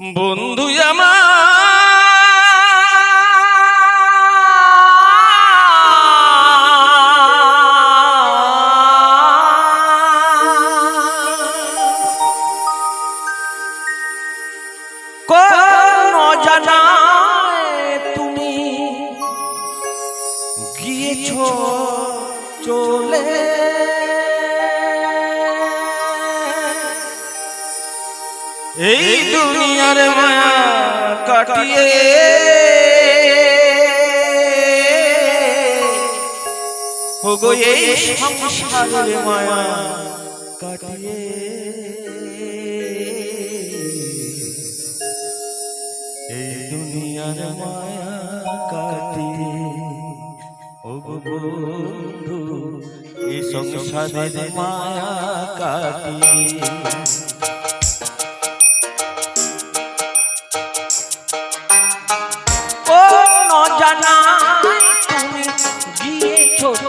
বন্ধু আমার কোন জানায় তুমি গিয়েছো চলে এই দুনিয়ার মায়া কাটিয়ে ওগো এই সংসারের মায়া কাটিয়ে এই দুনিয়ার মায়া কাটিয়ে ওগো বন্ধু এই সংসারের মায়া কাটিয়ে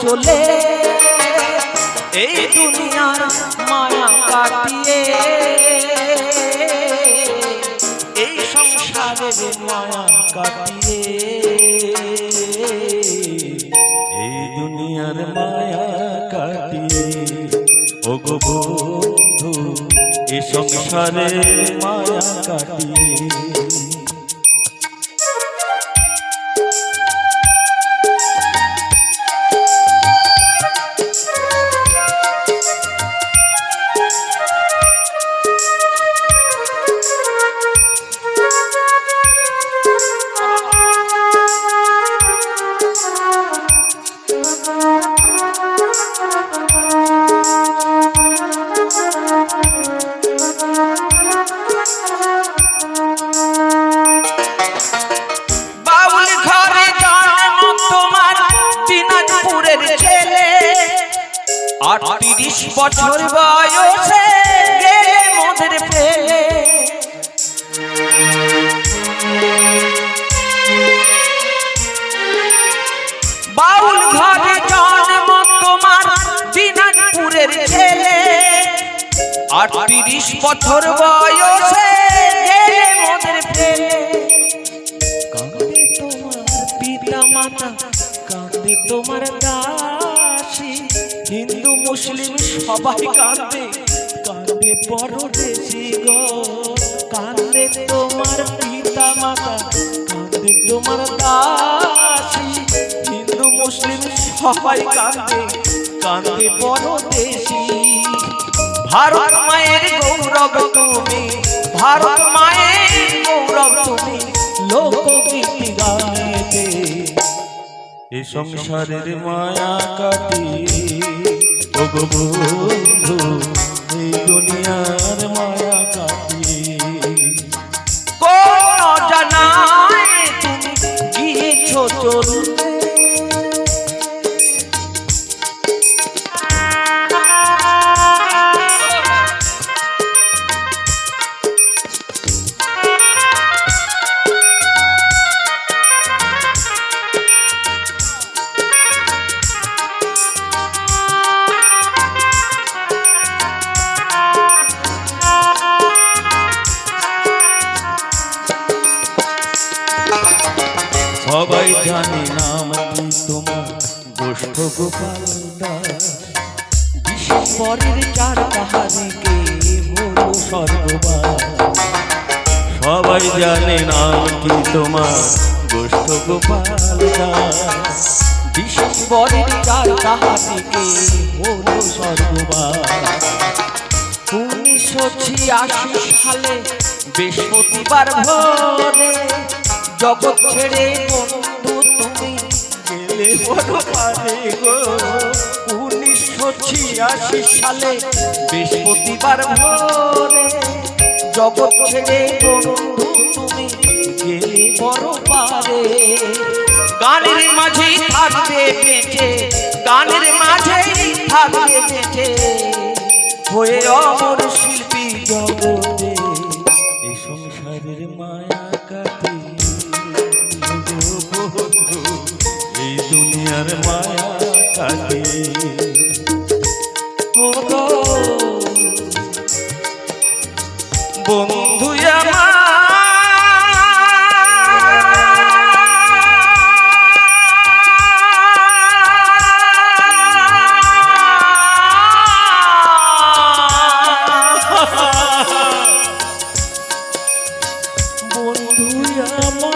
চলে এই দুনিয়ার মায়া কাটিয়ে এই সংসারের মায়া কাটিয়ে এই দুনিয়ার মায়া কাটিয়ে ওগো বন্ধু এই সংসারের মায়া কাটিয়ে আর ৩০ বছর বয়সে গেলে মোদের ফেলে বাউল ঘরে জন্ম তোমার দিনাজপুরের ছেলে আর ৩০ বছর বয়সে গেলে মোদের ফেলে কাঁদে তোমার পিতা মাতা কাঁদে তোমার দাসী হিন্দু মুসলিম সবাই কাঁদে কাঁদে পরদেশি গো কাঁদে তোমার পিতা মাতা কাঁদে তোমার দাসী হিন্দু মুসলিম সবাই কাঁদে কাঁদে পরদেশি ভারত মায়ের গৌরব তুমি ভারত মায়ের গৌরব তুমি লোকগীতি গাইতে এই সংসারের মায়া কাটিয়ে ওগো বন্ধু এই দুনিয়ার মায়া কাটিয়ে কোন জানায় তুমি গিয়েছো চলে সবাই জানে নাম কি তোমার গোষ্ঠ গোপাল দাস ডিসেম্বরের ৪ তারিখে হলো স্বর্গবাস সবাই জানে নাম কি তোমার গোষ্ঠ গোপাল দাস ডিসেম্বরের ৪ তারিখে হলো স্বর্গবাস ১৯৮৬ সালে বৃহস্পতিবার ভোরে জগৎ ছেড়ে বন্ধু তুমি গেলে পরপারে গো ১৯৮৬ সালে বৃহস্পতিবার ভোরে জগৎ ছেড়ে বন্ধু তুমি গেলে পরপারে গানের মাঝে থাকবে বেঁচে গানের মাঝে থাকবে বেঁচে হয়ে অমর শিল্পী জগতে এই সংসারের মায়া কাটিয়ে এই দুনিয়ার মায়া কাটিয়ে বন্ধু আমার আমার